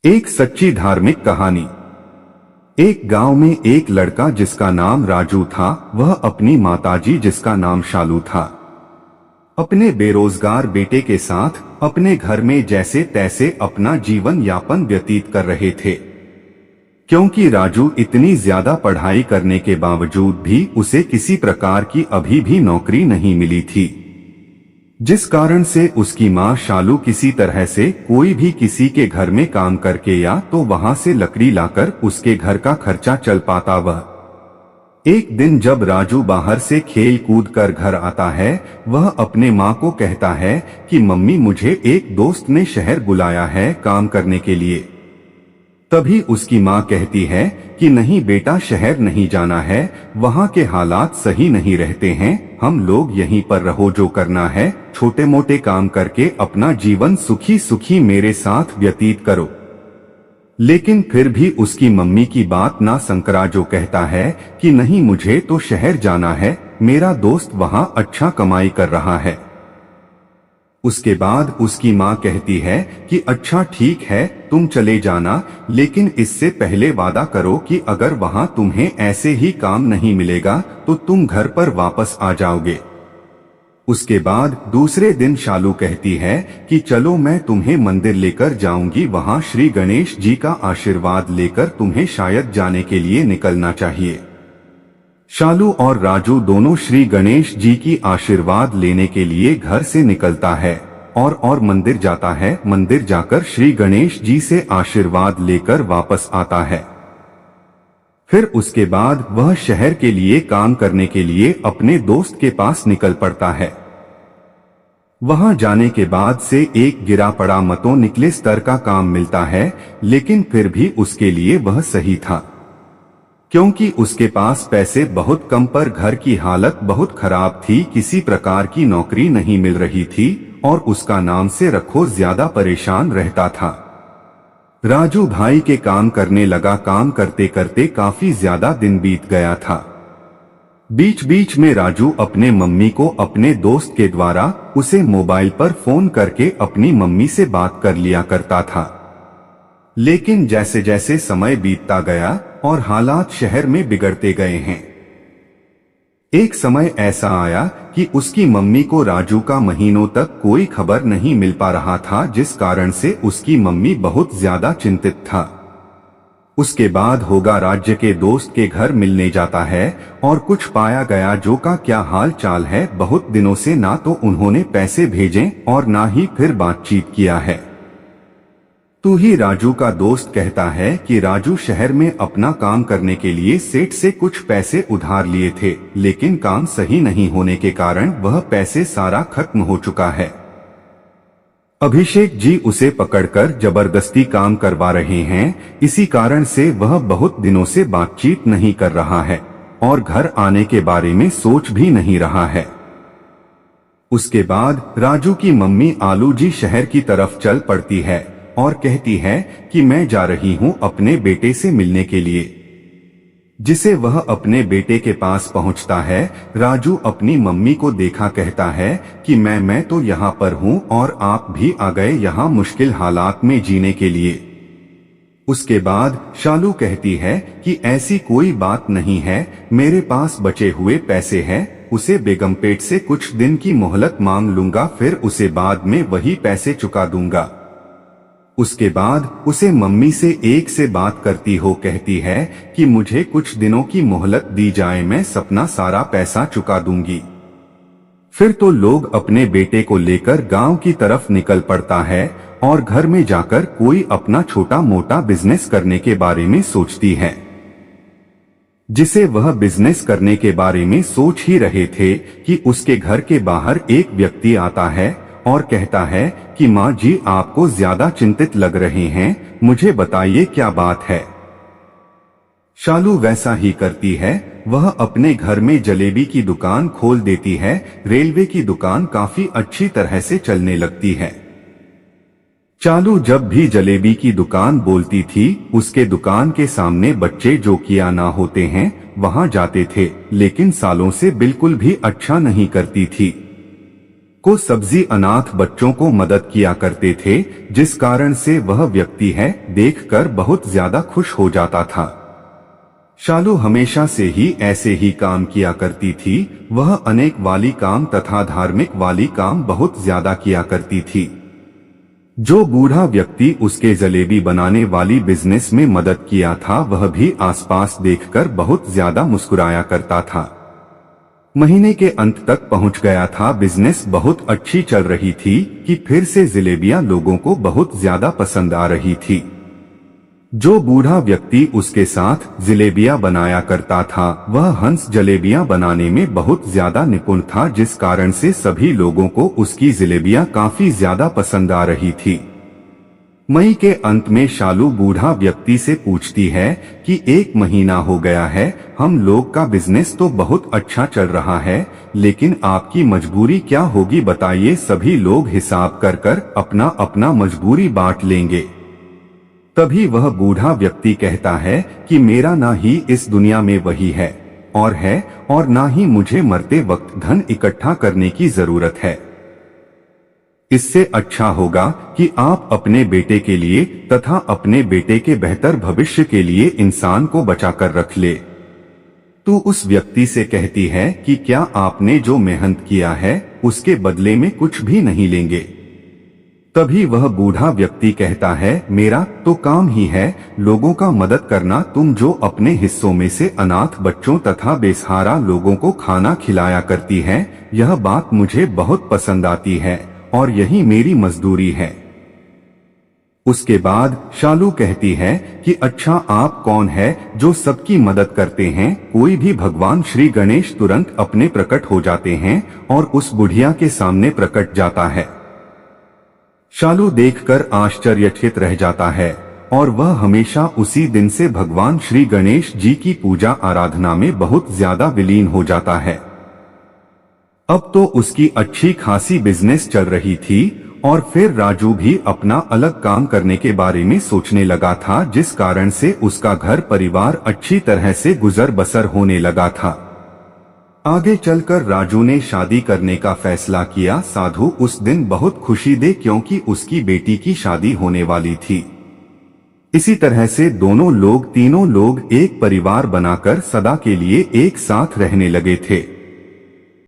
एक सच्ची धार्मिक कहानी। एक गांव में एक लड़का जिसका नाम राजू था, वह अपनी माताजी जिसका नाम शालू था, अपने बेरोजगार बेटे के साथ अपने घर में जैसे तैसे अपना जीवन यापन व्यतीत कर रहे थे। क्योंकि राजू इतनी ज्यादा पढ़ाई करने के बावजूद भी उसे किसी प्रकार की अभी भी नौकरी नहीं मिली थी, जिस कारण से उसकी मां शालू किसी तरह से कोई भी किसी के घर में काम करके या तो वहां से लकड़ी लाकर उसके घर का खर्चा चल पाता। वह एक दिन जब राजू बाहर से खेल कूद कर घर आता है, वह अपने मां को कहता है कि मम्मी, मुझे एक दोस्त ने शहर बुलाया है काम करने के लिए। तभी उसकी मां कहती है कि नहीं बेटा, शहर नहीं जाना है, वहां के हालात सही नहीं रहते हैं, हम लोग यहीं पर रहो, जो करना है छोटे मोटे काम करके अपना जीवन सुखी सुखी मेरे साथ व्यतीत करो। लेकिन फिर भी उसकी मम्मी की बात ना संकरा, जो कहता है कि नहीं, मुझे तो शहर जाना है, मेरा दोस्त वहां अच्छा कमाई कर रहा है। उसके बाद उसकी मां कहती है कि अच्छा ठीक है, तुम चले जाना, लेकिन इससे पहले वादा करो कि अगर वहां तुम्हें ऐसे ही काम नहीं मिलेगा तो तुम घर पर वापस आ जाओगे। उसके बाद दूसरे दिन शालू कहती है कि चलो मैं तुम्हें मंदिर लेकर जाऊंगी, वहां श्री गणेश जी का आशीर्वाद लेकर तुम्हें शायद जाने के लिए निकलना चाहिए। शालू और राजू दोनों श्री गणेश जी की आशीर्वाद लेने के लिए घर से निकलता है और मंदिर जाता है। मंदिर जाकर श्री गणेश जी से आशीर्वाद लेकर वापस आता है। फिर उसके बाद वह शहर के लिए काम करने के लिए अपने दोस्त के पास निकल पड़ता है। वहां जाने के बाद से एक गिरा पड़ा मतों निकले स्तर का काम मिलता है, लेकिन फिर भी उसके लिए वह सही था, क्योंकि उसके पास पैसे बहुत कम पर घर की हालत बहुत खराब थी, किसी प्रकार की नौकरी नहीं मिल रही थी और उसका नाम से रखो ज्यादा परेशान रहता था। राजू भाई के काम करने लगा। काम करते करते काफी ज्यादा दिन बीत गया था। बीच बीच में राजू अपने मम्मी को अपने दोस्त के द्वारा उसे मोबाइल पर फोन करके अपनी मम्मी से बात कर लिया करता था। लेकिन जैसे जैसे समय बीतता गया और हालात शहर में बिगड़ते गए हैं, एक समय ऐसा आया कि उसकी मम्मी को राजू का महीनों तक कोई खबर नहीं मिल पा रहा था, जिस कारण से उसकी मम्मी बहुत ज्यादा चिंतित था। उसके बाद होगा राज्य के दोस्त के घर मिलने जाता है और कुछ पाया गया जो का क्या हाल चाल है। बहुत दिनों से ना तो उन्होंने पैसे भेजे और ना ही फिर बातचीत किया है। तू ही राजू का दोस्त कहता है कि राजू शहर में अपना काम करने के लिए सेठ से कुछ पैसे उधार लिए थे, लेकिन काम सही नहीं होने के कारण वह पैसे सारा खत्म हो चुका है। अभिषेक जी उसे पकड़कर जबरदस्ती काम करवा रहे हैं, इसी कारण से वह बहुत दिनों से बातचीत नहीं कर रहा है और घर आने के बारे में सोच भी नहीं रहा है। उसके बाद राजू की मम्मी आलू जी शहर की तरफ चल पड़ती है और कहती है कि मैं जा रही हूं अपने बेटे से मिलने के लिए। जिसे वह अपने बेटे के पास पहुंचता है, राजू अपनी मम्मी को देखा कहता है कि मैं तो यहाँ पर हूँ और आप भी आ गए यहाँ मुश्किल हालात में जीने के लिए। उसके बाद शालू कहती है कि ऐसी कोई बात नहीं है, मेरे पास बचे हुए पैसे हैं, उसे बेगमपेट से कुछ दिन की मोहलत मांग लूंगा, फिर उसे बाद में वही पैसे चुका दूंगा। उसके बाद उसे मम्मी से एक से बात करती हो कहती है कि मुझे कुछ दिनों की मोहलत दी जाए, मैं सपना सारा पैसा चुका दूंगी। फिर तो लोग अपने बेटे को लेकर गांव की तरफ निकल पड़ता है और घर में जाकर कोई अपना छोटा मोटा बिजनेस करने के बारे में सोचती है। जिसे वह बिजनेस करने के बारे में सोच ही रहे थे कि उसके घर के बाहर एक व्यक्ति आता है और कहता है कि माँ जी, आपको ज्यादा चिंतित लग रहे हैं, मुझे बताइए क्या बात है। शालू वैसा ही करती है, वह अपने घर में जलेबी की दुकान खोल देती है। रेलवे की दुकान काफी अच्छी तरह से चलने लगती है। चालू जब भी जलेबी की दुकान बोलती थी, उसके दुकान के सामने बच्चे जो किया ना होते हैं वहां जाते थे, लेकिन सालों से बिल्कुल भी अच्छा नहीं करती थी। को सब्जी अनाथ बच्चों को मदद किया करते थे, जिस कारण से वह व्यक्ति है देखकर बहुत ज्यादा खुश हो जाता था। शालू हमेशा से ही ऐसे ही काम किया करती थी। वह अनेक वाली काम तथा धार्मिक वाली काम बहुत ज्यादा किया करती थी। जो बूढ़ा व्यक्ति उसके जलेबी बनाने वाली बिजनेस में मदद किया था, वह भी आसपास देखकर बहुत ज्यादा मुस्कुराया करता था। महीने के अंत तक पहुंच गया था, बिजनेस बहुत अच्छी चल रही थी कि फिर से जलेबियां लोगों को बहुत ज्यादा पसंद आ रही थी। जो बूढ़ा व्यक्ति उसके साथ जलेबियां बनाया करता था, वह हंस जलेबियां बनाने में बहुत ज्यादा निपुण था, जिस कारण से सभी लोगों को उसकी जलेबियां काफी ज्यादा पसंद आ रही थी। मई के अंत में शालू बूढ़ा व्यक्ति से पूछती है कि 1 महीना हो गया है, हम लोग का बिजनेस तो बहुत अच्छा चल रहा है, लेकिन आपकी मजबूरी क्या होगी बताइए। सभी लोग हिसाब कर कर अपना अपना मजबूरी बांट लेंगे। तभी वह बूढ़ा व्यक्ति कहता है कि मेरा ना ही इस दुनिया में वही है और ना ही मुझे मरते वक्त धन इकट्ठा करने की जरूरत है। इससे अच्छा होगा कि आप अपने बेटे के लिए तथा अपने बेटे के बेहतर भविष्य के लिए इंसान को बचाकर रख ले। तू उस व्यक्ति से कहती है कि क्या आपने जो मेहनत किया है उसके बदले में कुछ भी नहीं लेंगे। तभी वह बूढ़ा व्यक्ति कहता है, मेरा तो काम ही है लोगों का मदद करना। तुम जो अपने हिस्सों में से अनाथ बच्चों तथा बेसहारा लोगों को खाना खिलाया करती है, यह बात मुझे बहुत पसंद आती है और यही मेरी मजदूरी है। उसके बाद शालू कहती है कि अच्छा आप कौन है जो सबकी मदद करते हैं। कोई भी भगवान श्री गणेश तुरंत अपने प्रकट हो जाते हैं और उस बुढ़िया के सामने प्रकट जाता है। शालू देखकर आश्चर्यचकित रह जाता है और वह हमेशा उसी दिन से भगवान श्री गणेश जी की पूजा आराधना में बहुत ज्यादा विलीन हो जाता है। अब तो उसकी अच्छी खासी बिजनेस चल रही थी और फिर राजू भी अपना अलग काम करने के बारे में सोचने लगा था, जिस कारण से उसका घर परिवार अच्छी तरह से गुजर बसर होने लगा था। आगे चलकर राजू ने शादी करने का फैसला किया। साधु उस दिन बहुत खुशी दे क्योंकि उसकी बेटी की शादी होने वाली थी। इसी तरह से तीनों लोग एक परिवार बनाकर सदा के लिए एक साथ रहने लगे थे।